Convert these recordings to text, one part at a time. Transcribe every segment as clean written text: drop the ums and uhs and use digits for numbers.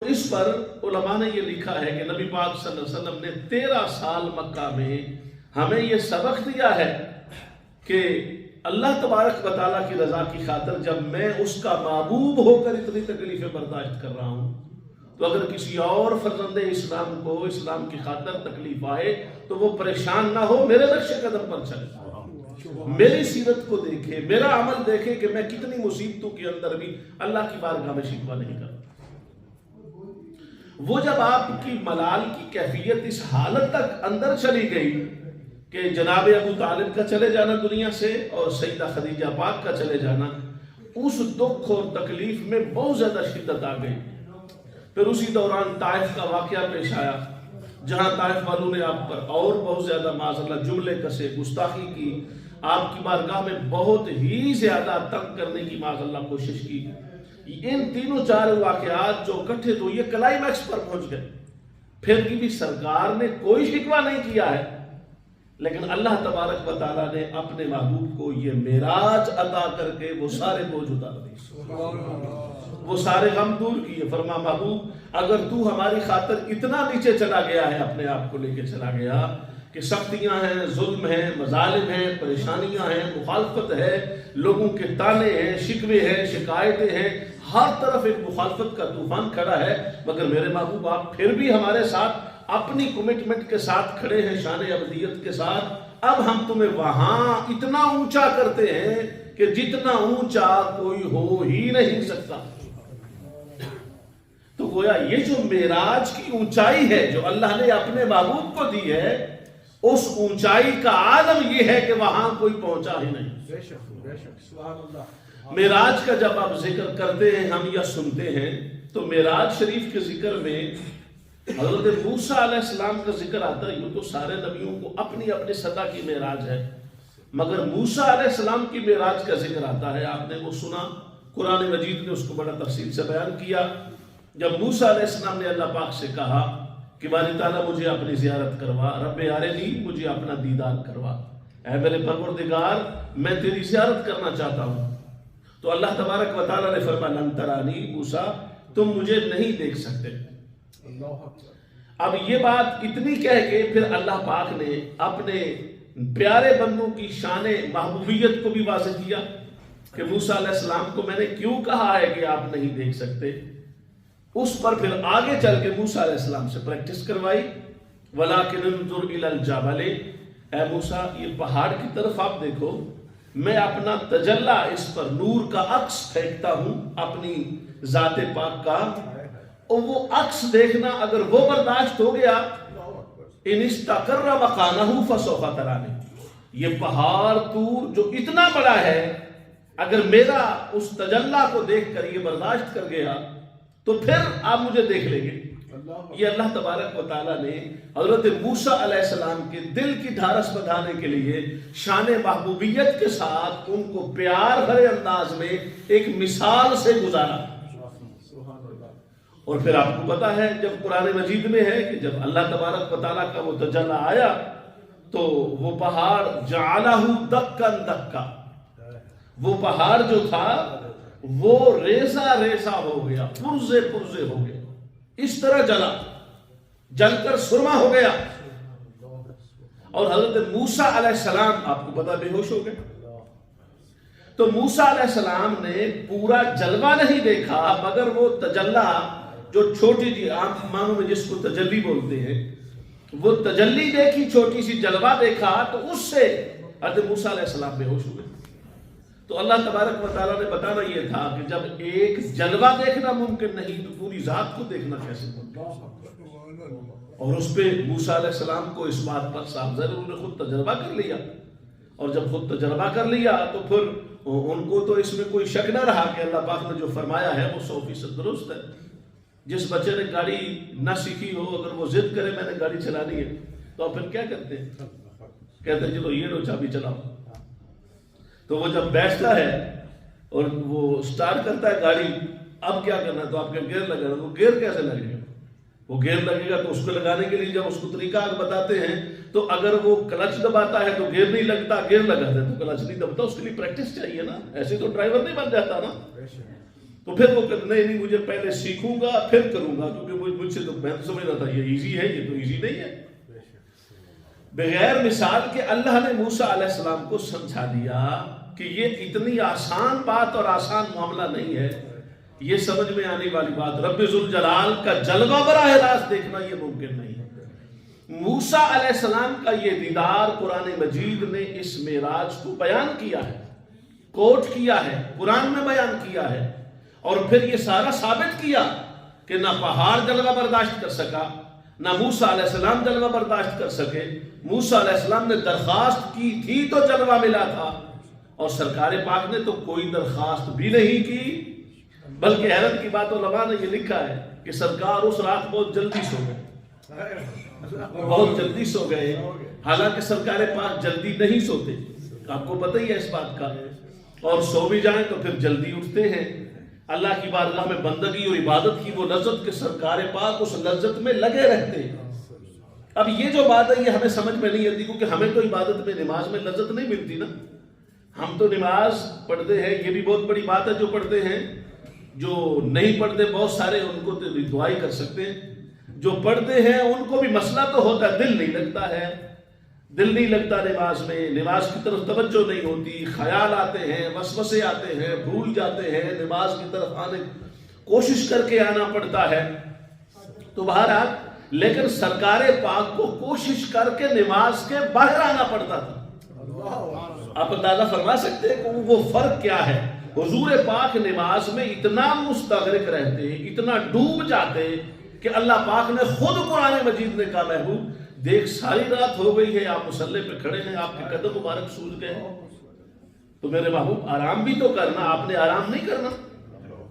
اس پر علماء نے یہ لکھا ہے کہ نبی پاک صلی اللہ علیہ وسلم نے 13 سال مکہ میں ہمیں یہ سبق دیا ہے کہ اللہ تبارک و تعالیٰ کی رضا کی خاطر جب میں اس کا محبوب ہو کر اتنی تکلیفیں برداشت کر رہا ہوں تو اگر کسی اور فرزند اسلام کو اسلام کی خاطر تکلیف آئے تو وہ پریشان نہ ہو، میرے نقش قدم پر چلے، میری سیرت کو دیکھے، میرا عمل دیکھے کہ میں کتنی مصیبتوں کے اندر بھی اللہ کی بارگاہ میں شکوہ نہیں کرتا۔ وہ جب آپ کی ملال کی کیفیت اس حالت تک اندر چلی گئی کہ جناب ابو طالب کا چلے جانا دنیا سے اور سیدہ خدیجہ پاک کا چلے جانا، اس دکھ اور تکلیف میں بہت زیادہ شدت آ گئی۔ پھر اسی دوران طائف کا واقعہ پیش آیا جہاں طائف والوں نے آپ پر اور بہت زیادہ معاذ اللہ جملے کسے، گستاخی کی، آپ کی بارگاہ میں بہت ہی زیادہ تنگ کرنے کی معاذ اللہ کوشش کی۔ ان تینوں چار واقعات جو اکٹھے تو یہ کلائمیکس پر پہنچ گئے، پھر بھی سرکار نے کوئی شکوہ نہیں کیا ہے، لیکن اللہ تبارک و تعالیٰ نے اپنے محبوب کو یہ معراج عطا کر کے وہ سارے بوجھ اتار دیے، وہ سارے غم دور کیے۔ فرما محبوب اگر تو ہماری خاطر اتنا نیچے چلا گیا ہے، اپنے آپ کو لے کے چلا گیا کہ سختیاں ہیں، ظلم ہیں، مظالم ہیں، پریشانیاں ہیں، مخالفت ہے، لوگوں کے تانے ہیں، شکوے ہیں، شکایتیں ہیں، ہر طرف ایک مخالفت کا طوفان کھڑا ہے، مگر میرے محبوب آپ پھر بھی ہمارے ساتھ اپنی کمٹمنٹ کے ساتھ کھڑے ہیں، شان ابدیت کے ساتھ۔ اب ہم تمہیں وہاں اتنا اونچا کرتے ہیں کہ جتنا اونچا کوئی ہو ہی نہیں سکتا۔ تو گویا یہ جو معراج کی اونچائی ہے جو اللہ نے اپنے محبوب کو دی ہے، اس اونچائی کا عالم یہ ہے کہ وہاں کوئی پہنچا ہی نہیں۔ معراج کا جب آپ ذکر کرتے ہیں ہم یا سنتے ہیں تو معراج شریف کے ذکر میں حضرت موسیٰ علیہ السلام کا ذکر آتا ہے۔ یہ تو سارے نبیوں کو اپنی اپنی سطح کی معراج ہے، مگر موسیٰ علیہ السلام کی معراج کا ذکر آتا ہے۔ آپ نے وہ سنا، قرآن مجید نے اس کو بڑا تفصیل سے بیان کیا۔ جب موسیٰ علیہ السلام نے اللہ پاک سے کہا کہ باری تعالیٰ مجھے اپنی زیارت کروا، رب ارنی، مجھے اپنا دیدار کروا، اے میرے پروردگار میں تیری زیارت کرنا چاہتا ہوں، تو اللہ تبارک و تعالیٰ نے فرمایا لن ترانی، موسیٰ تم مجھے نہیں دیکھ سکتے۔ اب یہ بات اتنی کہہ کے پھر اللہ پاک نے اپنے پیارے بندوں کی شان محبوبیت کو بھی واضح کیا کہ موسیٰ علیہ السلام کو میں نے کیوں کہا ہے کہ آپ نہیں دیکھ سکتے۔ اس پر پھر آگے چل کے موسیٰ علیہ السلام سے پریکٹس کروائی، وَلَٰكِنْ انظُرْ إِلَى الْجَبَلِ، اے موسیٰ یہ پہاڑ کی طرف آپ دیکھو، میں اپنا تجلی اس پر نور کا عکس پھینکتا ہوں اپنی ذات پاک کا، اور وہ عکس دیکھنا اگر وہ برداشت ہو گیا، ان استقر مکانہ فسوف ترانی، یہ پہاڑ طور جو اتنا بڑا ہے اگر میرا اس تجلی کو دیکھ کر یہ برداشت کر گیا تو پھر آپ مجھے دیکھ لیں گے۔ یہ اللہ تبارک و تعالیٰ نے حضرت موسیٰ علیہ السلام کے دل کی ڈھارس بندھانے کے لیے شان محبوبیت کے ساتھ ان کو پیار بھرے انداز میں ایک مثال سے گزارا۔ اور پھر آپ کو پتا ہے جب قرآن مجید میں ہے کہ جب اللہ تبارک و تعالیٰ کا وہ تجلی آیا تو وہ پہاڑ جعلہ دکا دکا، وہ پہاڑ جو تھا وہ ریزہ ریزہ ہو گیا، پرزے پرزے ہو گیا، اس طرح جلا، جل کر سرما ہو گیا۔ اور حضرت موسیٰ علیہ السلام آپ کو پتا بے ہوش ہو گئے۔ تو موسیٰ علیہ السلام نے پورا جلوہ نہیں دیکھا مگر وہ تجلی جو چھوٹی جی عام معنوں میں جس کو تجلی بولتے ہیں، وہ تجلی دیکھی، چھوٹی سی جلوہ دیکھا، تو اس سے حضرت موسیٰ علیہ السلام بے ہوش ہوئے۔ تو اللہ تبارک و تعالیٰ نے بتانا یہ تھا کہ جب ایک جلوہ دیکھنا ممکن نہیں تو پوری ذات کو دیکھنا کیسے ممکن۔ اور اس پہ موسیٰ علیہ السلام کو اس بات پر صاحب انہوں نے خود تجربہ کر لیا، اور جب خود تجربہ کر لیا تو پھر ان کو تو اس میں کوئی شک نہ رہا کہ اللہ پاک نے جو فرمایا ہے وہ 100% درست ہے۔ جس بچے نے گاڑی نہ سیکھی ہو اگر وہ ضد کرے میں نے گاڑی چلانی ہے تو پھر کیا کرتے ہیں؟ کہتے ہیں چلو یہ لو چابی چلاؤ۔ تو وہ جب بیٹھتا ہے اور وہ سٹارٹ کرتا ہے گاڑی، اب کیا کرنا ہے تو آپ کے گیئر لگانا، وہ گیئر کیسے لگے گا؟ وہ گیئر لگے گا تو اس کو لگانے کے لیے جب اس کو طریقہ بتاتے ہیں تو اگر وہ کلچ دباتا ہے تو گیئر نہیں لگتا، گیئر لگاتا ہے تو کلچ نہیں دبتا، اس کے لیے پریکٹس چاہیے نا، ایسے تو ڈرائیور نہیں بن جاتا نا۔ تو پھر وہ کہتے نہیں مجھے پہلے سیکھوں گا پھر کروں گا، کیونکہ مجھ سے تو میں تو سمجھ رہا تھا یہ ایزی ہے، یہ تو ایزی نہیں ہے۔ بغیر مثال کے اللہ نے موسیٰ علیہ السلام کو سمجھا دیا کہ یہ اتنی آسان بات اور آسان معاملہ نہیں ہے، یہ سمجھ میں آنے والی بات، رب ذوالجلال کا جلوہ براہ راست دیکھنا یہ ممکن نہیں ہے۔ موسیٰ علیہ السلام کا یہ دیدار قرآن مجید نے اس معراج کو بیان کیا ہے، کوٹ کیا ہے، قرآن میں بیان کیا ہے، اور پھر یہ سارا ثابت کیا کہ نہ پہاڑ جلوہ برداشت کر سکا، نہ موسیٰ علیہ السلام جلوہ برداشت کر سکے۔ موسیٰ علیہ السلام نے درخواست کی تھی تو جلوہ ملا تھا، اور سرکار پاک نے تو کوئی درخواست بھی نہیں کی، بلکہ حیرت کی بات علماء نے یہ لکھا ہے کہ سرکار اس رات بہت جلدی سو گئے، بہت جلدی سو گئے، حالانکہ سرکار پاک جلدی نہیں سوتے، آپ کو پتہ ہی ہے اس بات کا، اور سو بھی جائیں تو پھر جلدی اٹھتے ہیں۔ اللہ کی بارگاہ میں بندگی اور عبادت کی وہ لذت کہ سرکار پاک اس لذت میں لگے رہتے ہیں۔ اب یہ جو بات ہے یہ ہمیں سمجھ میں نہیں آتی، کیونکہ ہمیں تو عبادت میں نماز میں لذت نہیں ملتی نا، ہم تو نماز پڑھتے ہیں، یہ بھی بہت بڑی بات ہے جو پڑھتے ہیں، جو نہیں پڑھتے بہت سارے ان کو تو دعائی کر سکتے ہیں، جو پڑھتے ہیں ان کو بھی مسئلہ تو ہوتا ہے، دل نہیں لگتا ہے، دل نہیں لگتا نماز میں، نماز کی طرف توجہ نہیں ہوتی، خیال آتے ہیں، وسوسے آتے ہیں، بھول جاتے ہیں، نماز کی طرف آنے کوشش کر کے آنا پڑتا ہے۔ تو بہرحال لیکن سرکار پاک کو کوشش کر کے نماز کے باہر آنا پڑتا تھا۔ آپ اندازہ فرما سکتے ہیں کہ وہ فرق کیا ہے؟ حضور پاک نماز میں اتنا مستغرق رہتے، اتنا ڈوب جاتے کہ اللہ پاک نے خود قرآن مجید نے کہا محبوب دیکھ ساری رات ہو گئی ہے، آپ مصلی پہ کھڑے ہیں، آپ کے قدم مبارک سوج گئے ہیں، تو میرے محبوب آرام بھی تو کرنا، آپ نے آرام نہیں کرنا۔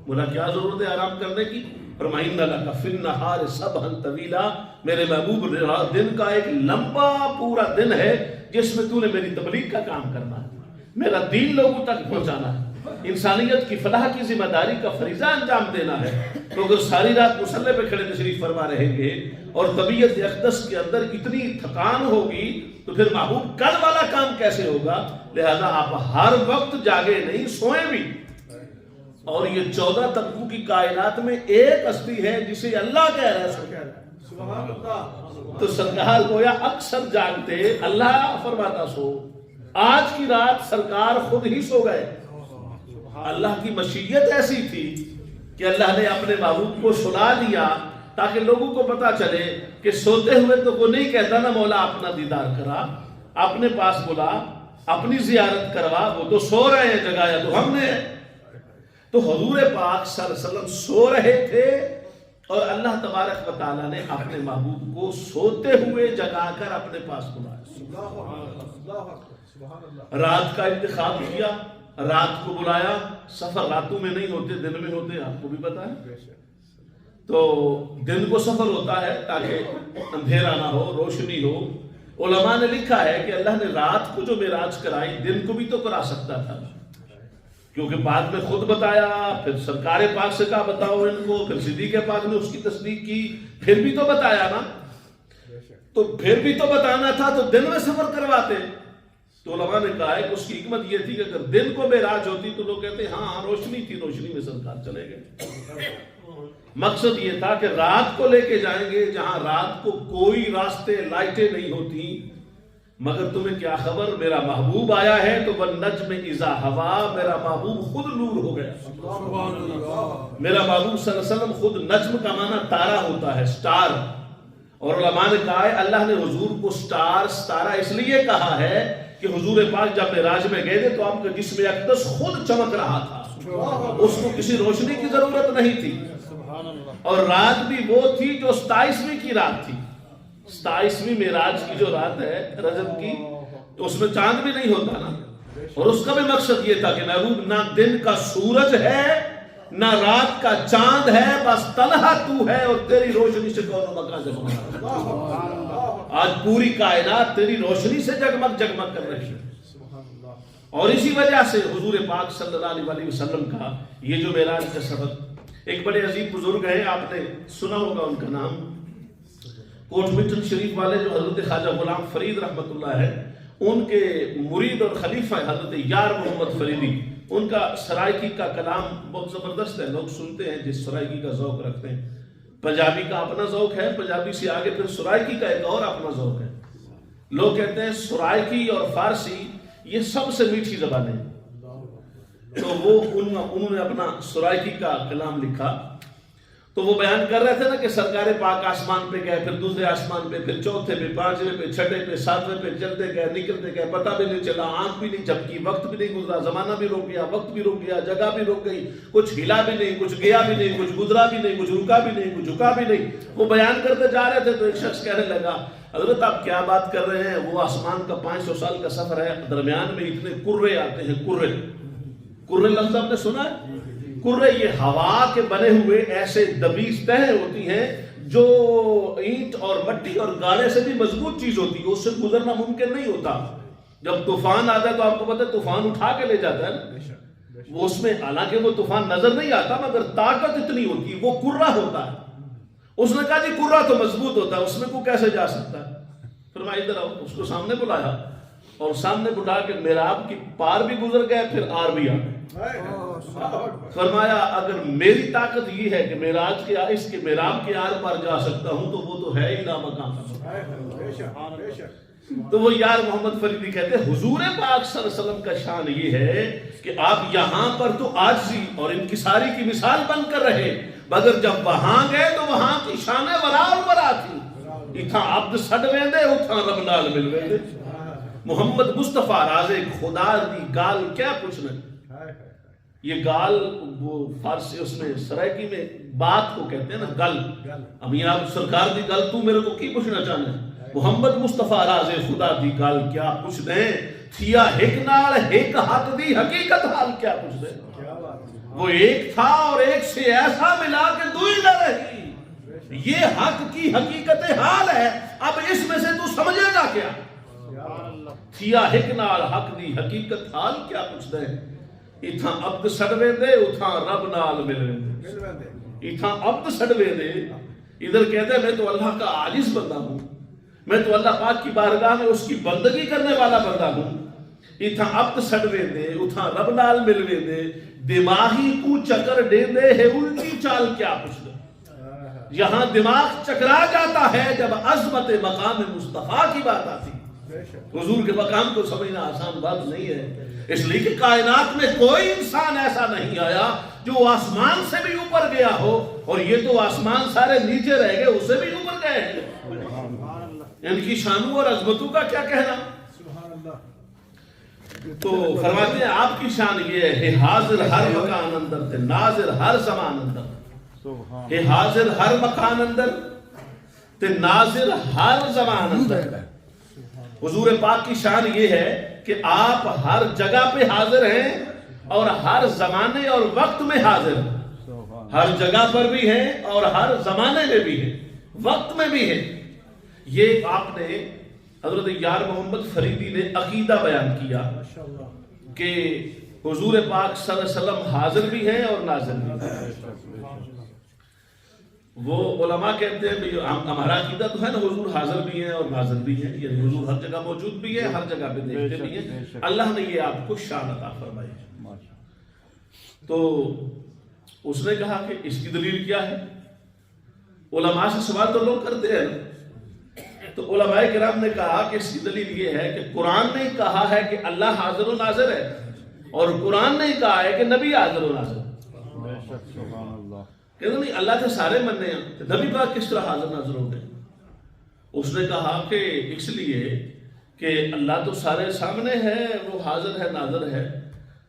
بولا کیا ضرورت ہے آرام کرنے کی؟ فرمائیں لَكَ فِي النَّهَارِ سَبْحًا طَوِيلًا، میرے محبوب دن کا ایک لمبا پورا دن ہے جس میں تو نے میری تبلیغ کا کام کرنا ہے، میرا دین لوگوں تک پہنچانا ہے، انسانیت کی فلاح کی ذمہ داری کا فریضہ انجام دینا ہے۔ تو اگر ساری رات مصلی پہ کھڑے تشریف فرما رہیں گے اور طبیعت اقدس کے اندر اتنی تھکان ہوگی تو پھر محبوب کل والا کام کیسے ہوگا؟ لہذا آپ ہر وقت جاگے نہیں، سوئیں بھی۔ اور یہ 14 طبقوں کی کائنات میں ایک ہستی ہے جسے اللہ کہہ رہا ہے، تو سرکار گویا اکثر جاگتے، اللہ فرماتا سو۔ آج کی رات سرکار خود ہی سو گئے، اللہ کی مشیت ایسی تھی کہ اللہ نے اپنے محبوب کو سلا دیا تاکہ لوگوں کو پتا چلے کہ سوتے ہوئے تو کوئی نہیں کہتا نا مولا اپنا دیدار کرا، اپنے پاس بلا، اپنی زیارت کروا، وہ تو سو رہے ہیں، جگایا تو ہم نے۔ تو حضور پاک صلی اللہ علیہ وسلم سو رہے تھے اور اللہ تبارک و تعالیٰ نے اپنے محبوب کو سوتے ہوئے جگا کر اپنے پاس بلایا، رات کا انتخاب کیا، رات کو بلایا۔ سفر راتوں میں نہیں ہوتے، دن میں ہوتے، آپ کو بھی پتا ہے۔ تو دن کو سفر ہوتا ہے تاکہ اندھیرا نہ ہو، روشنی ہو۔ علماء نے لکھا ہے کہ اللہ نے رات کو جو معراج کرائی دن کو بھی تو کرا سکتا تھا، کیونکہ بعد میں خود بتایا، پھر سرکار پاک سے کہا بتاؤ ان کو، پھر صدیق پاک نے اس کی تصدیق کی، پھر بھی تو بتایا نا، تو پھر بھی تو بتانا تھا تو دن میں سفر کرواتے۔ تو علماء نے کہا ہے کہ اس کی حکمت یہ تھی کہ اگر دن کو معراج ہوتی تو لوگ کہتے ہاں روشنی تھی، روشنی میں سرکار چلے گئے۔ مقصد یہ تھا کہ رات کو لے کے جائیں گے جہاں رات کو کوئی راستے لائٹیں نہیں ہوتی، مگر تمہیں کیا خبر، میرا محبوب آیا ہے تو وَالنَّجْمِ إِذَا هَوَىٰ، میرا محبوب خود نور ہو گیا۔ میرا محبوب صلی اللہ علیہ وسلم خود، نجم کا معنی تارا ہوتا ہے، سٹار، اور علماء نے کہا ہے اللہ نے حضور کو سٹار، ستارہ اس لیے کہا ہے کہ حضور پاک جب معراج میں گئے تھے تو آپ کا جسم اقدس خود چمک رہا تھا، اس کو کسی روشنی کی ضرورت نہیں تھی، اور رات بھی وہ تھی جو 27ویں کی رات تھی۔ 27ویں معراج کی جو رات ہے رجب کی، تو اس میں چاند بھی نہیں ہوتا نا، اور اس کا بھی مقصد یہ تھا کہ محبوب نہ دن کا سورج ہے نہ رات کا چاند ہے، بس تنہا تو ہے اور تیری روشنی سے کون مکان جگمگ، آج پوری کائنات تیری روشنی سے جگمگ جگمگ کر رہی ہے۔ اور اسی وجہ سے حضور پاک صلی اللہ علیہ وسلم کا یہ جو معراج کا سفر، ایک بڑے عظیم بزرگ ہیں، آپ نے سنا ہوگا ان کا نام، کوٹ مٹن شریف والے جو حضرت خواجہ غلام فرید رحمت اللہ ہے، ان کے مرید اور خلیفہ حضرت یار محمد فریدی ان کا سرائکی کا کلام بہت زبردست ہے، لوگ سنتے ہیں جس سرائکی کا ذوق رکھتے ہیں۔ پنجابی کا اپنا ذوق ہے، پنجابی سے آگے پھر سرائکی کا ایک اور اپنا ذوق ہے۔ لوگ کہتے ہیں سرائکی اور فارسی یہ سب سے میٹھی زبانیں ہیں، تو وہ انہوں نے اپنا سرائکی کا کلام لکھا۔ تو وہ بیان کر رہے تھے نا کہ سرکار پاک آسمان پہ گئے، پھر دوسرے آسمان پہ، پھر چوتھے پہ، پانچویں پہ، چھٹے پہ، ساتویں پہ، چلتے گئے، نکلتے گئے، پتہ بھی نہیں چلا، آنکھ بھی نہیں جھپکی، وقت بھی نہیں گزرا، زمانہ بھی رک گیا، وقت بھی رک گیا، جگہ بھی رک گئی، کچھ ہلا بھی نہیں، کچھ گیا بھی نہیں، کچھ گزرا بھی نہیں، کچھ رکا بھی نہیں، کچھ جھکا بھی نہیں۔ وہ بیان کرتے جا رہے تھے تو ایک شخص کہنے لگا حضرت آپ کیا بات کر رہے ہیں، وہ آسمان کا 500 سال کا سفر ہے، درمیان میں اتنے کرے آتے ہیں۔ کرے لفظ آپ نے سنا ہے؟ کرے یہ ہوا کے بنے ہوئے ایسے دبیز تہیں ہوتی ہیں جو اینٹ اور مٹی اور گارے سے بھی مضبوط چیز ہوتی ہے، اس سے گزرنا ممکن نہیں ہوتا۔ جب طوفان آتا ہے تو آپ کو پتہ ہے طوفان اٹھا کے لے جاتا ہے نا، وہ اس میں حالانکہ وہ طوفان نظر نہیں آتا مگر طاقت اتنی ہوتی ہے، وہ کرہ ہوتا ہے۔ اس نے کہا جی کرہ تو مضبوط ہوتا ہے، اس میں کو کیسے جا سکتا ہے؟ فرمایا ادھر آؤ، اس کو سامنے بلایا اور سامنے بٹھا کے محراب کی پار بھی گزر گئے، پھر آر بھی آ گئے۔ فرمایا اگر میری طاقت یہ ہے کہ معراج کے اس کے محراب کے آر پار جا سکتا ہوں تو وہ تو ہے ہی لامکان۔ تو وہ یار محمد فریدی کہتے ہیں حضور پاک صلی اللہ علیہ وسلم کا شان یہ ہے کہ آپ یہاں پر تو عاجزی اور انکساری کی مثال بن کر رہے، مگر جب وہاں گئے تو وہاں کی شان ورال برا تھی، اتھا عبد سڈ ویندے اتھا رب نال مل ویندے۔ محمد مصطفیٰ راز خدا دی گال کیا پوچھنا، یہ گال وہ فارسی اس میں سرائکی میں بات کو کہتے ہیں نا گل، اب یہ آپ سرکار دی گل تو میرے کو کی پوچھنا چاہنا ہے؟ محمد مصطفیٰ راز خدا دی گال کیا پوچھ دیں، تھیا ہک نال ہک حق دی حقیقت حال کیا پوچھ دیں۔ وہ ایک تھا اور ایک سے ایسا ملا کہ دو ہی نہ رہی، یہ حق کی حقیقت حال ہے، اب اس میں سے تو سمجھے گا کیا؟ تھیا ہک نال حق دی حقیقت حال کیا پوچھ دیں، اتھا عبد سڑ ویندے اتھا رب نال مل ویندے۔ اتھا عبد سڑ ویندے، ادھر کہتے ہیں میں تو اللہ کا عاجز بندہ ہوں، میں تو اللہ پاک کی بارگاہ میں اس کی بندگی کرنے والا بندہ ہوں۔ اتھا عبد سڑ ویندے اتھا رب نال مل ویندے، دماغی کو چکر دیندے ہے الٹی چال کیا پوچھ دے۔ یہاں دماغ چکرا جاتا ہے جب عظمت مقام مصطفیٰ کی بات آتی، حضور کے مقام کو سمجھنا آسان بات نہیں ہے، اس لیے کہ کائنات میں کوئی انسان ایسا نہیں آیا جو آسمان سے بھی اوپر گیا ہو، اور یہ تو آسمان سارے نیچے رہ گئے اسے بھی اوپر گئے ہیں۔ ان کی شانوں اور عظمتوں کا کیا کہنا؟ تو فرماتے ہیں آپ کی شان یہ ہے حاضر ہر مکان اندر تے ناظر ہر زمان اندر، ہے حاضر ہر مکان اندر تے ناظر ہر زمان اندر۔ حضور پاک کی شان یہ ہے کہ آپ ہر جگہ پہ حاضر ہیں اور ہر زمانے اور وقت میں حاضر ہیں، ہر جگہ پر بھی ہیں اور ہر زمانے میں بھی ہیں، وقت میں بھی ہیں۔ یہ آپ نے حضرت یار محمد فریدی نے عقیدہ بیان کیا کہ حضور پاک صلی اللہ علیہ وسلم حاضر بھی ہیں اور ناظر بھی ہیں۔ وہ علماء کہتے ہیں کہ ہمارا عقیدہ تو ہے نا حضور حاضر بھی ہیں اور ناظر بھی ہیں، یعنی حضور ہر جگہ موجود بھی ہے، ہر جگہ پہ دیکھتے بھی ہیں۔ اللہ نے یہ آپ کو شان عطا فرمائی۔ تو اس نے کہا کہ اس کی دلیل کیا ہے؟ علماء سے سوال تو لوگ کرتے ہیں، تو علماء کرام نے کہا کہ اس کی دلیل یہ ہے کہ قرآن نے کہا ہے کہ اللہ حاضر و ناظر ہے، اور قرآن نے کہا ہے کہ نبی حاضر و ناظر ہے۔ کہتے نہیں اللہ سے سارے مننے ہیں، نبی پاک کس طرح حاضر ناظر ہو گئے؟ اس نے کہا کہ اس لیے کہ اللہ تو سارے سامنے ہے، وہ حاضر ہے ناظر ہے۔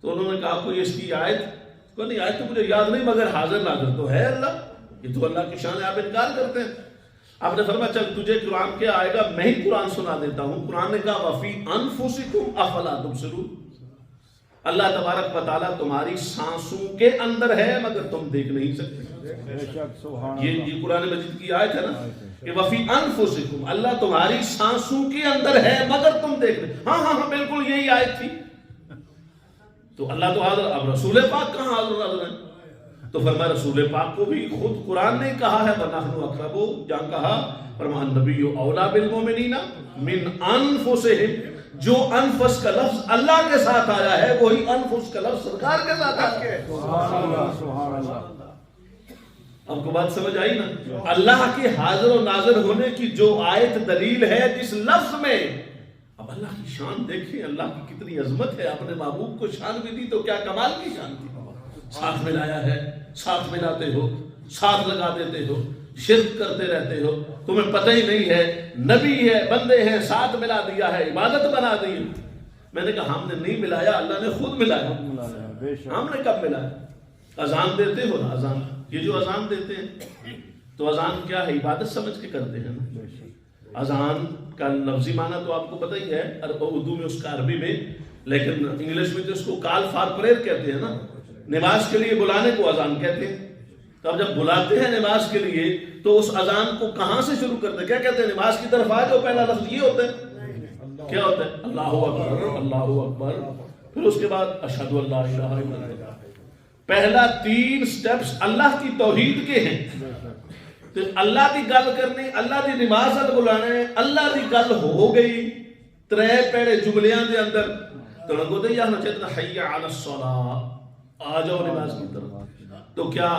تو انہوں نے کہا کوئی اس کی آیت؟ کوئی نہیں، آیت تو مجھے یاد نہیں، مگر حاضر ناظر تو ہے اللہ، یہ تو اللہ کی شان ہے، آپ انکار کرتے ہیں۔ آپ نے فرمایا چل تجھے قرآن کیا آئے گا، میں ہی قرآن سنا دیتا ہوں۔ قرآن نے کہا وَفِي أَنفُسِكُمْ أَفَلَا تُبْصِرُونَ، اللہ تبارک و تعالیٰ تمہاری سانسوں کے اندر ہے مگر تم دیکھ نہیں سکتے۔ یہ قرآن مجید کی آیت ہے نا کہ وَفِي أَنفُسِكُمْ، اللہ تمہاری سانسوں کے اندر ہے مگر تم دیکھ نہیں۔ ہاں ہاں ہاں بالکل یہی آیت تھی۔ تو اللہ تو حاضر، اب رسول پاک کہاں حاضر ناظر ہیں؟ تو فرمایا رسول پاک کو بھی خود قرآن نے کہا ہے وَنَحْنُ أَقْرَبُ، جہاں کہا فرمایا النبی اولیٰ بالمؤمنین من انفسہم، جو انفس کا لفظ اللہ کے ساتھ آیا ہے وہی انفس کا لفظ سرکار کے ساتھ آیا ہے. سبحان اللہ. آپ کو بات سمجھ آئی نا؟ اللہ کے حاضر و ناظر ہونے کی جو آیت دلیل ہے جس لفظ میں، اب اللہ کی شان دیکھیں، اللہ کی کتنی عظمت ہے. اپنے محبوب کو شان بھی دی تو کیا کمال کی شان دی. ساتھ ملایا ہے، ساتھ ملاتے ہو، ساتھ لگا دیتے ہو، شرک کرتے رہتے ہو، تمہیں پتہ ہی نہیں ہے نبی ہے، بندے ہیں، ساتھ ملا دیا ہے، عبادت بنا دی. میں نے کہا ہم نے نہیں ملایا، اللہ نے خود ملایا. ہم نے کب ملایا؟ اذان دیتے ہو نا، اذان، یہ جو اذان دیتے ہیں تو اذان کیا ہے؟ عبادت سمجھ کے کرتے ہیں نا. اذان کا لفظی معنی تو آپ کو پتہ ہی ہے، اردو میں اس کا عربی میں، لیکن انگلش میں تو اس کو کال فار پریئر کہتے ہیں نا، نماز کے لیے بلانے کو اذان کہتے ہیں. تو اب جب بلاتے ہیں نماز کے لیے تو اس اذان کو کہاں سے شروع کرتے ہیں؟ کیا کہتے ہیں؟ نماز کی طرف آ جاؤ، پہلا لفظ یہ ہوتا ہے. کیا ہوتا ہے؟ اللہ اکبر، اللہ اکبر. پھر اس کے بعد اشہد ان لا الہ الا اللہ. پہلا 3 سٹیپس اللہ کی توحید کے ہیں. تو اللہ دی گل کرنی، اللہ دی نماز بلانے، اللہ دی گل ہو گئی 3 پیڑے جملیاں دے اندر. تو لوگوں دے یہاں چاہتے ہیں حی علی الصلاۃ، آ جاؤ نماز کی طرف. تو کیا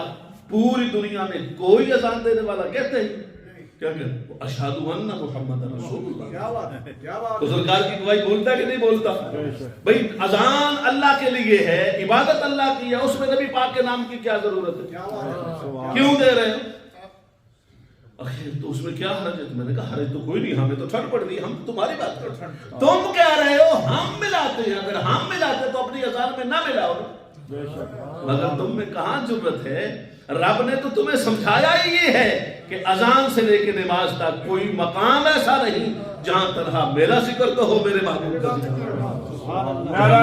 پوری دنیا میں کوئی اذان دینے والا کہتے ہیں کیا کہ اشہد ان محمد رسول اللہ؟ تو سرکار کی گواہی بولتا ہے کہ نہیں بولتا؟ بھئی اذان اللہ کے لیے ہے، عبادت اللہ کی ہے، اس میں نبی پاک کے نام کی کیا ضرورت ہے؟ کیوں دے رہے ہیں؟ تو اس میں کیا حرج ہے؟ میں نے کہا حرج تو کوئی نہیں، ہمیں تو ٹھنڈ پڑ رہی ہے، ہم تمہاری بات کرتے ہیں. تم کہہ رہے ہو ہم ملاتے ہیں، اگر ہم ملاتے تو اپنی اذان میں نہ ملاؤ. مگر تم میں کہاں جرت ہے؟ رب نے تو تمہیں سمجھایا ہی یہ ہے کہ اذان سے لے کے نماز تک کوئی مقام ایسا نہیں جہاں تنہا میرا ذکر تو ہو، میرے محبوب کا ذکر. نعرہ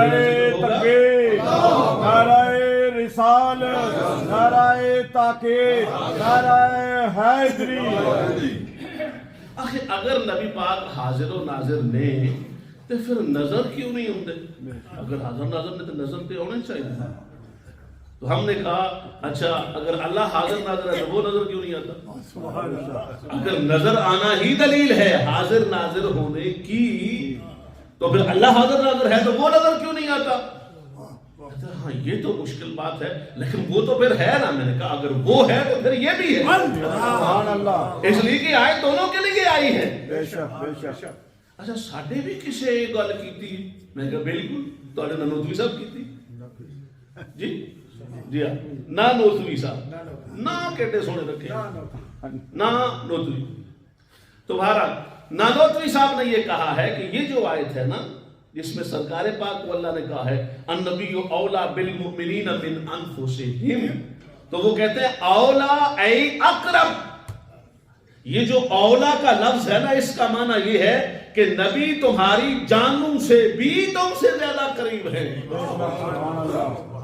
تکبیر، نعرہ رسالت، نعرہ تاکید، نعرہ حیدری. آخر اگر نبی پاک حاضر و ناظر نے تو پھر نظر کیوں نہیں ہوتے؟ اگر حاضر ناظر نے تو نظر پہ ہونا چاہیے. تو ہم نے کہا اچھا اگر اللہ حاضر ناظر ہے تو وہ نظر کیوں نہیں آتا؟ اگر نظر آنا ہی دلیل ہے حاضر ناظر ہونے کی تو پھر اللہ حاضر ناظر ہے تو وہ نظر کیوں نہیں آتا؟ ہاں یہ تو مشکل بات ہے، لیکن وہ تو پھر ہے نا. میں نے کہا اگر وہ ہے تو پھر یہ بھی ہے. سبحان اللہ. اس لیے کہ آیت دونوں کے لیے آئی ہے. بے شک بے شک. اچھا ساڈے بھی کسے یہ گل کیتی؟ میں کہا بالکل تواڈے نال نوتوی صاحب کیتی. جی جی ہاں، نہ نوتوی صاحب نہ کیٹے سونے رکھے نہ نوتوی. تو بہرحال نہ نوتوی صاحب نے یہ کہا ہے کہ یہ جو آیت ہے نا جس میں سرکار پاک کو اللہ نے کہا ہے النبی اولا بالمؤمنین من انفسہم، تو وہ کہتے ہیں اولا ای اقرب. یہ جو اولا کا لفظ ہے نا اس کا معنی یہ ہے کہ نبی تمہاری جانوں سے بھی تم سے زیادہ قریب ہے.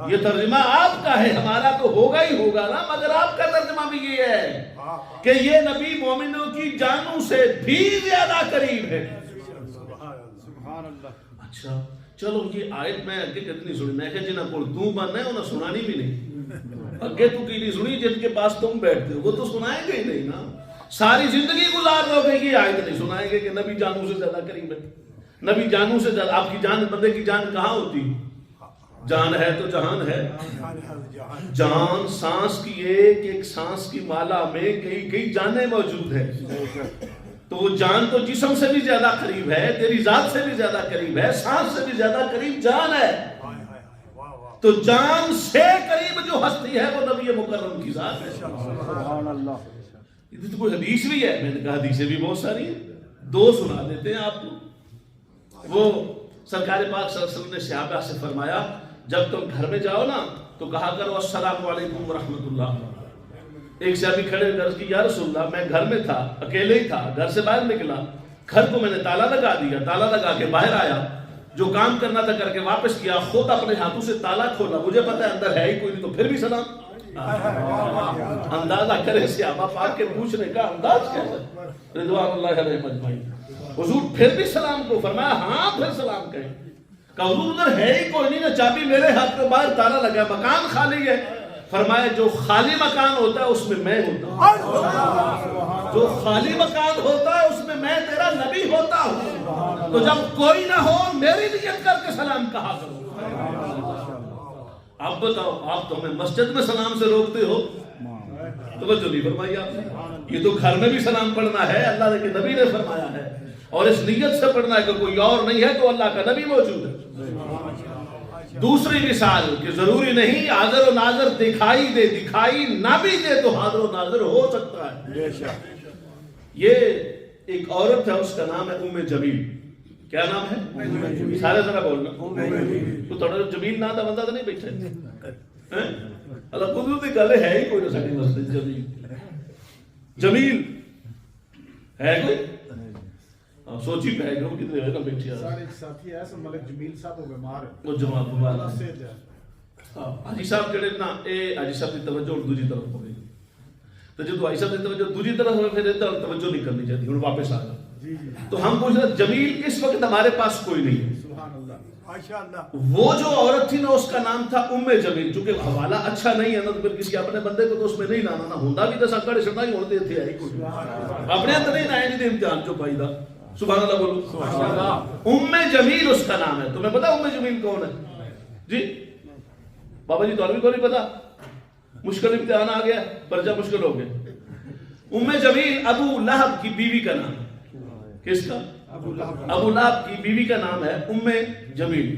یہ ترجمہ آپ کا ہے، ہمارا تو ہوگا ہی ہوگا نا، مگر آپ کا ترجمہ بھی یہ ہے کہ یہ نبی مومنوں کی جانوں سے بھی زیادہ قریب ہے. اچھا چلو یہ آیت میں اگے کتنی سنی، میں کہا جنہاں کول تو بننا ہے انہاں سنانی بھی نہیں. اگے تو کی نہیں سنی جن کے پاس تم بیٹھتے ہو وہ تو سنائیں گے ہی نہیں نا. ساری زندگی گزار دو گے یہ آیت نہیں سنائیں گے کہ نبی جانوں سے زیادہ قریب ہے. نبی جانوں سے زیادہ، آپ کی جان، بندے کی جان کہاں ہوتی؟ جان ہے تو جہان ہے. جان سانس کی ایک سانس کی مالا میں کئی جانیں موجود ہیں. تو وہ جان تو جسم سے بھی زیادہ قریب ہے، تیری ذات سے بھی زیادہ قریب ہے، سانس سے بھی زیادہ قریب جان ہے. تو جان سے قریب جو ہستی ہے وہ نبی مکرم کی ذات ہے. سبحان اللہ. یہ تو کوئی حدیث بھی ہے. میں نے کہا حدیثیں بھی بہت ساری ہیں، 2 سنا دیتے ہیں آپ کو. وہ سرکار پاک صلی اللہ علیہ وسلم نے صحابہ سے فرمایا جب تم گھر میں جاؤ نا تو کہا کرو السلام علیکم ورحمۃ اللہ. ایک صحابی کھڑے عرض کی یا رسول اللہ میں گھر میں تھا، اکیلے ہی تھا، گھر سے باہر نکلا، گھر کو میں نے تالا لگا دیا، تالا لگا کے باہر آیا، جو کام کرنا تھا کر کے واپس کیا، خود اپنے ہاتھوں سے تالا کھولا، مجھے پتا ہے اندر ہے ہی کوئی نہیں، تو پھر بھی سلام. اندازہ کرے صحابہ پاک کے پوچھنے کا انداز کیسا، رضوان اللہ علیہ مجمعین. حضور پھر بھی سلام کو فرمایا ہاں پھر سلام کہیں. کہ حضور ادھر ہے ہی کوئی نہیں نا، چابی میرے ہاتھ میں، باہر تالا لگا، مکان خالی ہے. فرمایا جو خالی مکان ہوتا ہے اس میں میں ہوتا ہوں، جو خالی مکان ہوتا ہے اس میں میں تیرا نبی ہوتا ہوں. تو جب کوئی نہ ہو میری نیت کر کے سلام کہا کرو. آپ بتاؤ, آپ تو ہمیں مسجد میں سلام سے روکتے ہو, توجہ نہیں فرمائی آپ نے. یہ تو گھر میں بھی سلام پڑھنا ہے, اللہ کے نبی نے فرمایا ہے, اور اس نیت سے پڑھنا ہے کہ کوئی اور نہیں ہے تو اللہ کا نبی موجود ہے. دوسری مثال کہ ضروری نہیں حاضر و ناظر دکھائی دے, دکھائی نہ بھی دے تو حاضر و ناظر ہو سکتا ہے. یہ ایک عورت ہے, اس کا نام ہے ام جمیل. کیا نام ہے؟ سارے ذرا بولنا. تو تھوڑا جمیل نام دا بندہ تو نہیں بیٹھا اللہ قدرتی گل ہے ہی کوئی نہ ساری مسجد. جمیل ہے کوئی سوچی پہ گئے ہوں کتنے ہوئے بیٹھی ہے. سارے ایک ساتھی ایسا ملک جمیل صاحب ہو بیمار ہے, وہ جماعت مبارک حاجی صاحب جڑے نا, اے حاجی صاحب کی توجہ دوسری طرف ہو گئی. تو جب حاجی صاحب کی توجہ دوسری طرف ہوئے پھر توجہ نہیں کرنی چاہتی, ہوں واپس آ گیا. تو ہم پوچھ رہے جمیل اس وقت ہمارے پاس کوئی نہیں ہے. وہ جو عورت تھی نا اس کا نام تھا ام جمیل. چونکہ حوالہ اچھا نہیں ہے نا, تو پھر کسی اپنے بندے کو تو اس میں نہیں لانا نا. ہوندا بھی تو سکڑ چھڑنا ہی ہوتے تھے آئی کوئی اپنے اندر نہیں لائے جی امتحان جو پائی دا. سبحان اللہ بولو. ام جمیل اس کا نام ہے. تمہیں پتا ام جمیل کون ہے جی؟ بابا جی تو بھی کوئی نہیں پتا. مشکل امتحان آ گیا, پرچہ مشکل ہو گیا. ام جمیل ابو لہب کی بیوی کا نام. کس کا؟ ابو لہب کی بیوی کا نام ہے ام جمیل.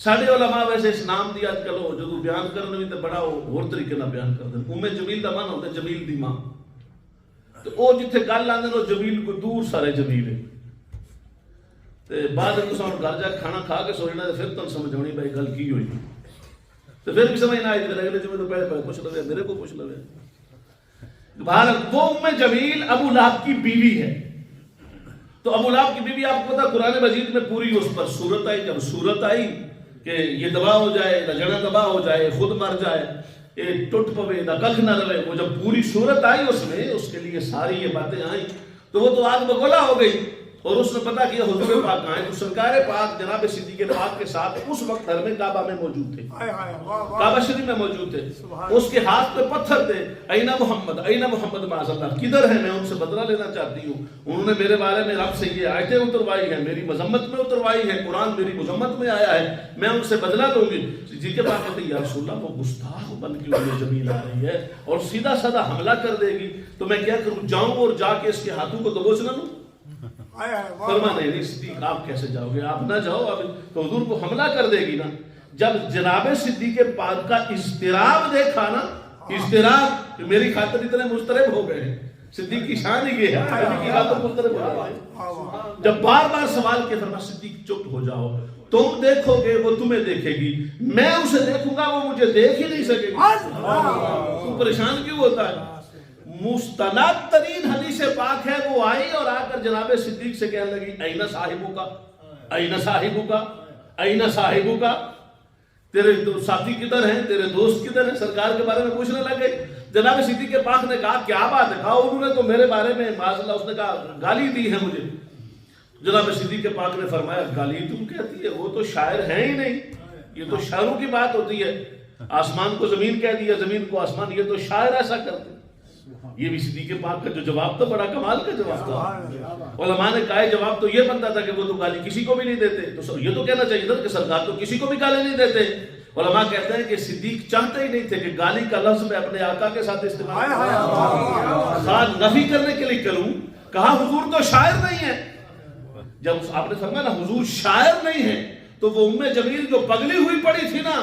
سارے علماء ویسے اس نام دی آج کل جو بیان کرنے بھی تو بڑا اور طریقے نہ بیان کرتے ہیں. ام جمیل دا من ہوتا ہے جمیل دی ماں. تو وہ جتھے گل آندے نو جمیل کو دور سارے جمیل ہے. تے بعد میں سن گھر جا کھانا کھا کے سوچنا تے پھر تن سمجھ آنی بھائی گل کی ہوئی. تو پھر بھی سمجھ نہ آئی تے اگلے جمعے تو پہلے پوچھ لو, میرے کو پوچھ لو. بہرحال وہ ام جمیل ابو لہب کی بیوی ہے. تو ابو لہب کی بیوی آپ کو پتا قرآن مجید میں پوری اس پر صورت آئی. جب صورت آئی کہ یہ تباہ ہو جائے, لجنا تباہ ہو جائے, خود مر جائے, یہ ٹوٹ پوے نہ ککھ نہ رہے, وہ جب پوری صورت آئی اس میں, اس کے لیے ساری یہ باتیں آئیں تو وہ تو آگ بگولا ہو گئی. اور اس نے پتا کیا حضور پاک کہاں ہے. تو سرکار پاک جناب صدیق پاک کے ساتھ اس وقت حرم کعبہ میں موجود تھے, کعبہ شریف میں موجود تھے. اس کے ہاتھ پہ پتھر تھے. اینا محمد معاذ اللہ, کدھر ہے, میں ان سے بدلہ لینا چاہتی ہوں. انہوں نے میرے بارے میں رب سے یہ آیتیں اتروائی ہیں, میری مذمت میں اتروائی ہے, قرآن میری مذمت میں آیا ہے, میں ان سے بدلہ لوں گی. صدیق پاک کہتے ہیں یا رسول اللہ وہ گستاخ بن کے ام جمیل آ رہی ہے اور سیدھا سادہ حملہ کر دے گی, تو میں کیا کروں, جاؤں اور جا کے اس کے ہاتھوں کو دبوچ نہ لوں؟ فرما نہیں صدیق آپ کیسے جاؤ گے, آپ نہ جاؤ, اب تو حضور کو حملہ کر دے گی نا. جب جناب صدیق پاک کا اضطراب دیکھا نا, اضطراب میری خاطر اتنے مضطرب ہو گئے ہیں, صدیق کی شان ہی یہ ہے کی خاطر مضطرب ہو گئے. جب بار بار سوال کیا فرما صدیق چپ ہو جاؤ, تم دیکھو گے وہ تمہیں دیکھے گی, میں اسے دیکھوں گا وہ مجھے دیکھ ہی نہیں سکے گی. تو پریشان کیوں ہوتا ہے؟ مستند ترین حدیث پاک ہے. وہ آئی اور آ کر جناب صدیق سے کہنے لگی اینا صاحبوں کا, اینا صاحبوں کا, اینا صاحبوں کا, تیرے ساتھی کدھر ہیں, تیرے دوست کدھر ہیں, سرکار کے بارے میں پوچھنے لگے. جناب صدیق پاک نے کہا کیا بات ہے, کہا انہوں نے تو میرے بارے میں معاذ اللہ اس نے کہا گالی دی ہے مجھے. جناب صدیق پاک نے فرمایا گالی تم کہتی ہے, وہ تو شاعر ہیں ہی نہیں, یہ تو شاعروں کی بات ہوتی ہے. آسمان کو زمین کہہ دیا, زمین کو آسمان, یہ تو شاعر ایسا کرتے. یہ بھی صدیق پاک کا جو جواب تھا بڑا کمال کا جواب تھا. علماء نے کہا جواب تو یہ بنتا تھا کہ وہ تو گالی کسی کو بھی نہیں دیتے, تو یہ تو کہنا چاہیے تھا کہ سرکار تو کسی کو بھی گالی نہیں دیتے. علماء کہتے ہیں کہ صدیق چاہتے ہی نہیں تھے کہ گالی کا لفظ میں اپنے آقا کے ساتھ استعمال خاص نفی کرنے کے لیے کروں. کہا حضور تو شاعر نہیں ہے. جب آپ نے فرمایا نا حضور شاعر نہیں ہے, تو وہ ام جمیل جو پگلی ہوئی پڑی تھی نا,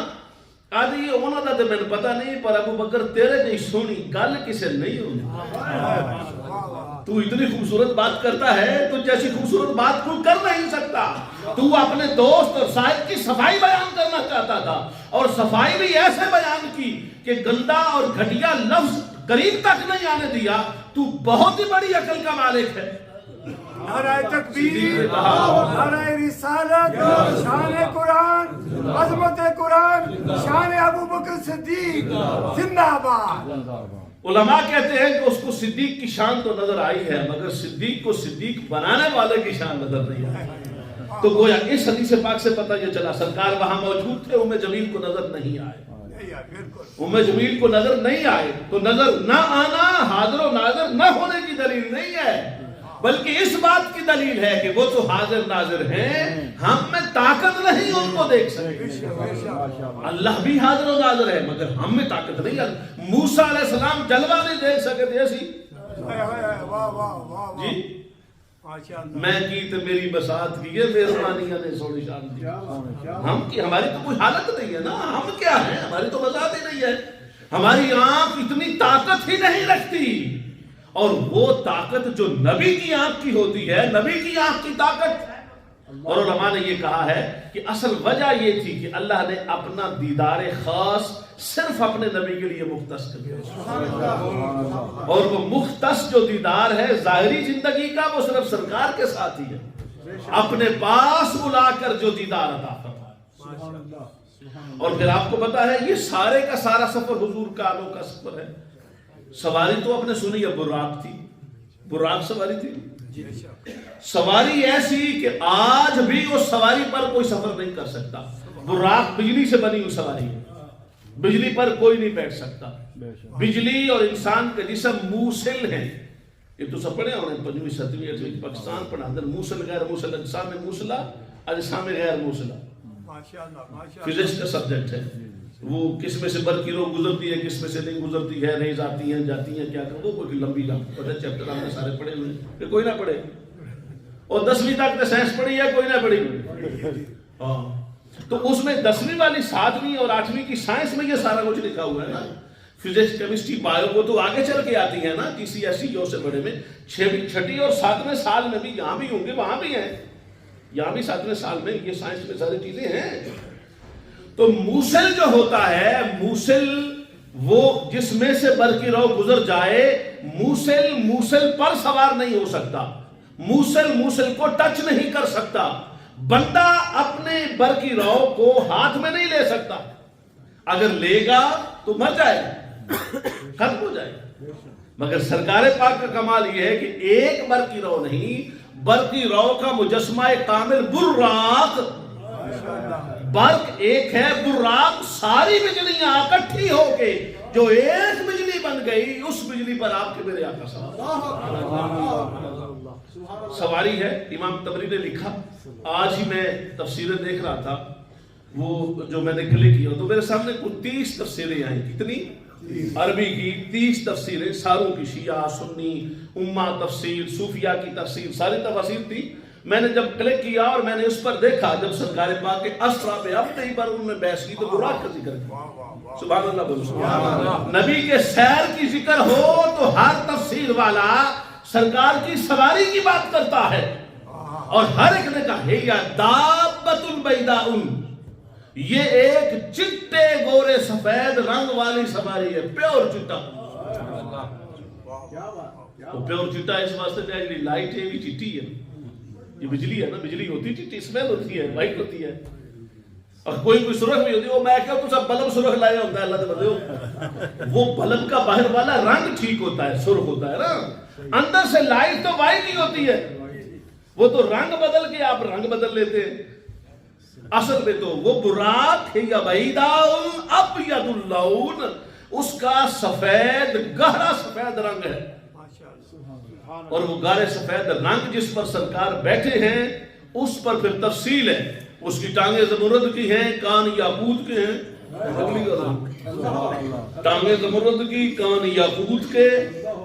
آدھی یہ ہونا تھا تو میں نے پتا نہیں, پر ابو بکر تیرے نہیں سونی گل کسے نہیں ہونی. تو اتنی خوبصورت بات کرتا ہے, تو جیسی خوبصورت بات تو کر نہیں سکتا. تو اپنے دوست اور صاحب کی صفائی بیان کرنا چاہتا تھا, اور صفائی بھی ایسے بیان کی کہ گندا اور گھٹیا لفظ قریب تک نہیں آنے دیا. تو بہت ہی بڑی عقل کا مالک ہے. نعرہ تکبیر, نعرہ رسالت, شان قرآن, عظمت قرآن, شان ابو بکر صدیق زندہ باد. علماء کہتے ہیں کہ اس کو صدیق کی شان تو نظر آئی ہے, مگر صدیق کو صدیق بنانے والے کی شان نظر نہیں آئی. تو گویا اس حدیث پاک سے پتہ یہ چلا سرکار وہاں موجود تھے, ام جمیل کو نظر نہیں آئے. ام جمیل کو نظر نہیں آئے, تو نظر نہ آنا حاضر و ناظر نہ ہونے کی دلیل نہیں ہے. بلکہ اس بات کی دلیل ہے کہ وہ تو حاضر ناظر ہیں، ہم میں طاقت نہیں ان کو دیکھ سکتے۔ اللہ بھی حاضر و ناظر ہے مگر ہم میں طاقت نہیں ہے۔ موسیٰ علیہ السلام جلوہ نہیں دیکھ سکے تھے ایسی جی میں کی تو میری بسات کی ہے مہربانیاں نے سوڑی شان دی۔ ہم کی ہماری تو کوئی حالت نہیں ہے نا، ہم کیا ہیں، ہماری تو بسات ہی نہیں ہے، ہماری آنکھ اتنی طاقت ہی نہیں رکھتی۔ اور وہ طاقت جو نبی کی آنکھ کی ہوتی ہے، نبی کی آنکھ کی طاقت۔ اور علماء نے یہ کہا ہے کہ اصل وجہ یہ تھی کہ اللہ نے اپنا دیدار خاص صرف اپنے نبی کے لیے مختص کر دیا، اور وہ مختص جو دیدار ہے ظاہری زندگی کا وہ صرف سرکار کے ساتھ ہی ہے، اپنے پاس بلا کر جو دیدار عطا فرمایا۔ اور پھر آپ کو پتا ہے یہ سارے کا سارا سفر حضور کا انوکھا سفر ہے۔ سواری تو آپ نے سنی ہے، براق تھی، براق سواری تھی، سواری ایسی کہ آج بھی اس سواری پر کوئی سفر نہیں کر سکتا۔ براق بجلی سے بنی ہوئی سواری ہے، بجلی پر کوئی نہیں بیٹھ سکتا۔ بجلی اور انسان کا جسم موصل ہے، یہ تو سب پڑھے ہونے 5ویں 7ویں 8ویں پاکستان پڑھا اندر موصل غیر موصل، اجسام موصلہ اجسام غیر موصلہ، فزکس کا سبجیکٹ ہے۔ وہ کس میں سے برقی روح گزرتی ہے، کس میں سے نہیں گزرتی ہے، ریز آتی ہیں جاتی ہیں، کیا کرو، وہ کوئی لمبی چیپٹر ہم نے سارے پڑھے ہوئے ہیں، کہ کوئی نہ پڑھے۔ اور 10ویں تک نے سائنس پڑھی ہے، کوئی نہ پڑھی۔ ہاں تو اس میں 10ویں والی 7ویں اور 8ویں کی سائنس میں یہ سارا کچھ لکھا ہوا ہے نا، فزکس کیمسٹری بایو، وہ تو آگے چل کے آتی ہے نا GCSE سے بڑے میں۔ 6ٹھی اور 7ویں سال میں بھی یہاں بھی ہوں گے، وہاں بھی ہیں، یہاں بھی 7ویں سال میں یہ سائنس میں ساری چیزیں ہیں۔ تو موصل جو ہوتا ہے، موصل وہ جس میں سے برقی روح گزر جائے، موصل موصل پر سوار نہیں ہو سکتا، موصل موصل کو ٹچ نہیں کر سکتا، بندہ اپنے برقی روح کو ہاتھ میں نہیں لے سکتا، اگر لے گا تو مر جائے گا، ختم ہو جائے گا۔ مگر سرکار پاک کا کمال یہ ہے کہ ایک برقی روح نہیں، برقی روح کا مجسمہ کامل براق، برق ایک ہے، براق ساری بجلیاں اکٹھی ہو کے جو ایک بجلی بن گئی، اس بجلی پر آپ کے میرے آقا سواری ہے۔ امام طبری نے لکھا، آج ہی میں تفسیریں دیکھ رہا تھا، وہ جو میں نے کلک کیا تو میرے سامنے کچھ 30 تفسیریں آئیں۔ کتنی؟ عربی کی 30 تفسیریں، ساروں کی، شیعہ، سنی، امہ تفسیر، صوفیہ کی تفسیر، ساری تفاسیر تھی۔ میں نے جب کلک کیا اور میں نے اس پر دیکھا، جب سرکار پاک کے اسرا پہ اب کئی بار انہوں نے بحث کی تو براق کا ذکر کیا۔ سبحان اللہ بولو سبحان اللہ۔ نبی کے سیر کی ذکر ہو تو ہر تفسیر والا سرکار کی سواری کی بات کرتا ہے، اور ہر ایک نے کہا ہے یا دابۃ البیضاء، یہ ایک چٹے گورے سفید رنگ والی سواری ہے، پیور چٹا۔ پیور چٹا اس واسطے پہ اگلی لائٹ ہے بھی چٹی ہے، یہ بجلی ہے نا، بجلی ہوتی چٹی اسمیل ہوتی ہے، وائٹ ہوتی ہے، اور کوئی سرخ بھی ہوتی ہے۔ وہ میں کہا تو سب بلب سرخ لایا ہوتا ہے اللہ دے بندے، وہ بلب کا باہر والا رنگ ٹھیک ہوتا ہے، سرخ ہوتا ہے نا، اندر سے لائٹ تو وائٹ ہی ہوتی ہے، وہ تو رنگ بدل کے آپ رنگ بدل لیتے ہیں۔ اصل میں تو وہ براق ہے یا بیضاء ابیض اللون، اس کا سفید گہرا سفید رنگ ہے، اور وہ گہرے سفید رنگ جس پر سرکار بیٹھے ہیں اس پر پھر تفصیل ہے۔ اس کی ٹانگیں زمرد کی ہیں، کان یاقوت کے ہیں، ٹانگیں زمرد کی، کان یاقوت کے،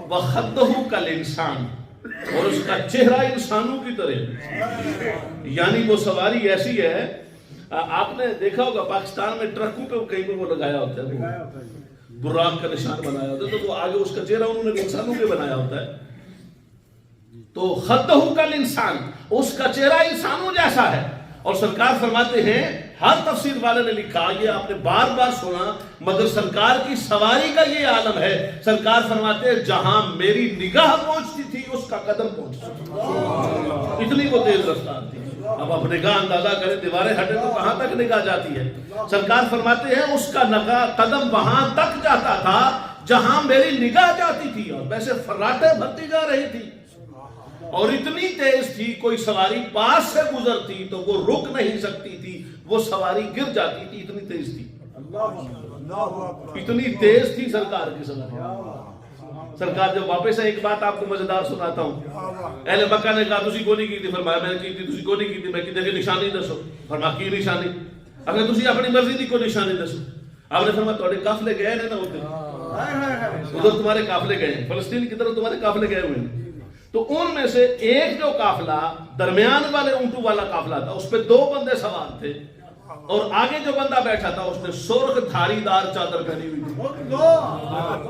وخدہ کالانسان، اور اس کا چہرہ انسانوں کی طرح، یعنی وہ سواری ایسی ہے۔ آپ نے دیکھا ہوگا پاکستان میں ٹرکوں پہ کہیں پہ وہ لگایا ہوتا ہے، براق کا نشان بنایا ہوتا ہے، تو وہ آگے اس کا چہرہ انہوں نے انسانوں پہ بنایا ہوتا ہے، تو خدہ کالانسان، اس کا چہرہ انسانوں جیسا ہے۔ اور سرکار فرماتے ہیں، ہر تفسیر والے نے لکھا، یہ آپ نے بار بار سنا، مگر سرکار کی سواری کا یہ عالم ہے۔ سرکار فرماتے ہیں جہاں میری نگاہ پہنچتی تھی اس کا قدم پہنچتا تھا، اتنی وہ تیز رفتار تھی۔ اب آپ نگاہ اندازہ کریں، دیواریں ہٹے تو کہاں تک نگاہ جاتی ہے؟ سرکار فرماتے ہیں اس کا قدم وہاں تک جاتا تھا جہاں میری نگاہ جاتی تھی، اور ویسے فراٹیں بھرتی جا رہی تھی، اور اتنی تیز تھی کوئی سواری پاس سے گزرتی تو وہ رک نہیں سکتی تھی، وہ سواری گر جاتی تھی، اتنی تیز تھی، اتنی تیز تھی سرکار کی سواری۔ سرکار جب واپس ایک بات آپ کو مزیدار سناتا ہوں. اہل مکہ نے کہا تسی کو نہیں کی تھی, فرمایا میں نے کی تھی. تسی کو نہیں کی تھی, میں کی دیکھے نشانی دسو, فرمایا کی نشانی, اگر تسی اپنی مرضی دی کو نشانی دسو. آپ نے فرمایا تھوڑے قافلے گئے ہیں نا ادھر تمہارے قافلے گئے ہیں, فلسطین کی طرف تمہارے قافلے گئے ہوئے ہیں. تو ان میں سے ایک جو قافلہ درمیان والے اونٹوں والا قافلہ تھا, اس پہ 2 بندے سوار تھے, اور آگے جو بندہ بیٹھا تھا اس نے سرخ دھاری دار چادر پہنی ہوئی تھی.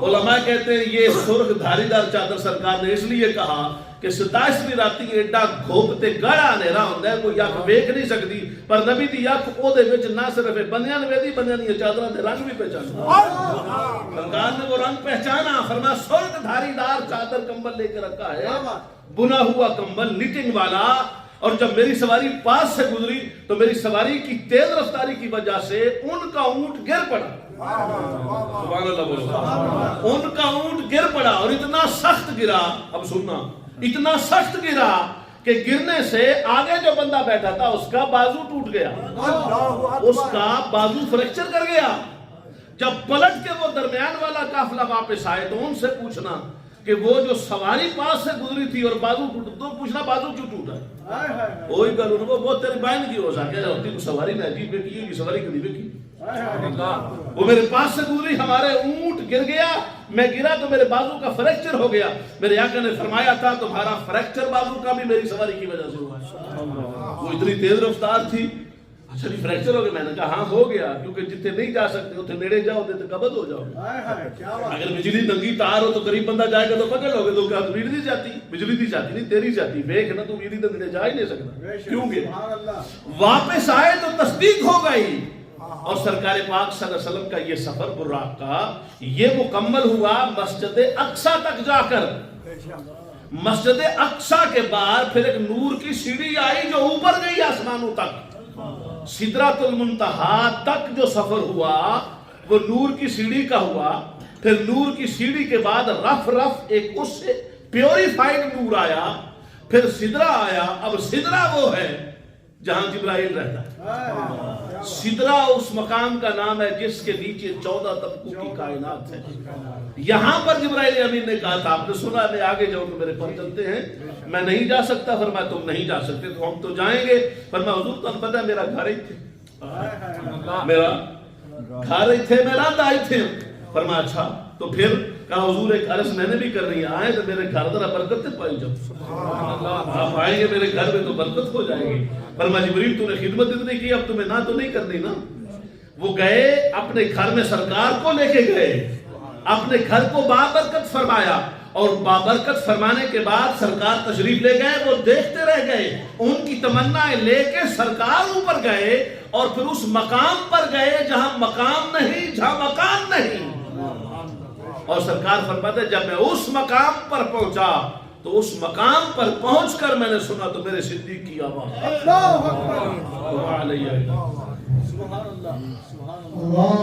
علماء کہتے ہیں یہ سرخ دھاری دار چادر سرکار نے اس لیے کہا کہ 27ویں راتی ایڈا گھوپتے گڑا نیرا ہوندا ہے, کوئی اکھ ویکھ نہیں سکتی, پر نبی دی اکھ او دے وچ نہ صرف بندیاں نے ویدی, بندیاں دی چادراں دے رنگ بھی پہچانا. سرکار نے وہ رنگ پہچانا, فرمایا سرخ دھاری دار چادر کمبل لے کے رکھا ہے, بنا ہوا کمبل نٹنگ والا. اور جب میری سواری پاس سے گزری تو میری سواری کی تیز رفتاری کی وجہ سے ان کا اونٹ گر پڑا. سبحان اللہ بولو. ان کا اونٹ گر پڑا اور اتنا سخت گرا, اب سننا, اتنا سخت گرا کہ گرنے سے آگے جو بندہ بیٹھا تھا اس کا بازو ٹوٹ گیا, اس کا بازو فریکچر کر گیا. جب پلٹ کے وہ درمیان والا قافلہ واپس آئے تو ان سے پوچھنا کہ وہ جو سواری پاس سے گزری تھی اور بازو ٹوٹا, تو پوچھنا بازو کیوں ٹوٹا ہے. وہی گل انہوں وہ تیری بہن کی ہو سکے ہوتی کو سواری نے عجیب پہ کی, سواری کبھی پہ کی, وہ میرے پاس سے گزری, ہمارے اونٹ گر گیا, میں گرا تو میرے بازو کا فریکچر ہو گیا. میرے آقا نے فرمایا تھا تمہارا فریکچر بازو کا بھی میری سواری کی وجہ سے ہوا ہے. وہ اتنی تیز رفتار تھی. اچھا جی فریکچر ہو گیا, میں نے کہا ہاں ہو گیا, کیونکہ جتنے نہیں جا سکتے اتنے نیڑے جاؤ گے تو قبض ہو جاؤ گے. اگر بجلی ننگی تار ہو تو قریب بندہ جائے گا تو پکڑ لو گے, تو کیا بجلی جاتی, بجلی دی جاتی نہیں تیری جاتی, دیکھ نا تو بجلی تو نیڑے جا ہی نہیں سکتا. کیوں کہ واپس آئے تو تصدیق ہو گئی. اور سرکار پاک صلی اللہ علیہ وسلم کا یہ سفر براق کا یہ مکمل ہوا مسجد اقصی تک جا کر. مسجد اقصی کے بعد پھر ایک نور کی سیڑھی آئی جو اوپر گئی آسمانوں تک. سدرۃ المنتہا تک جو سفر ہوا وہ نور کی سیڑھی کا ہوا. پھر نور کی سیڑھی کے بعد رف ایک اس سے پیوریفائڈ نور آیا, پھر سدرہ آیا. اب سدرہ وہ ہے جہاں جبرائیل رہتا ہے. سدرہ اس مقام کا نام ہے جس کے نیچے 14 طبقوں کی کائنات ہے. یہاں پر جبرائیل امین نے کہا تھا, آپ نے سنا میں آگے جاؤں تو میرے پر چلتے ہیں, میں نہیں جا سکتا. فرمایا تم نہیں جا سکتے تو ہم تو جائیں گے. فرمایا حضور تو پتہ ہے میرا گھر ہی تھے, میرا گھر ہی تھے, میرا دائی تھے. فرمایا اچھا تو پھر کہا حضور ایک عرض میں نے بھی کر رہی ہے, آئے تو میرے گھر ذرا برکت پائی جاؤ, آپ آئیں گے میرے گھر میں تو برکت ہو جائے گی. فرمایا جبریل تو نے خدمت اتنی کی, اب تمہیں نہ تو نہیں کرنی نا. وہ گئے اپنے گھر میں سرکار کو لے کے گئے, اپنے گھر کو بابرکت فرمایا, اور بابرکت فرمانے کے بعد سرکار تشریف لے گئے. وہ دیکھتے رہ گئے, ان کی تمنائیں لے کے سرکار اوپر گئے, اور پھر اس مقام پر گئے جہاں مقام نہیں, جہاں مکان نہیں. اور سرکار فرماتے جب میں اس مقام پر پہنچا تو اس مقام پر پہنچ کر میں نے سنا تو میرے صدیق کی آواز. اللہ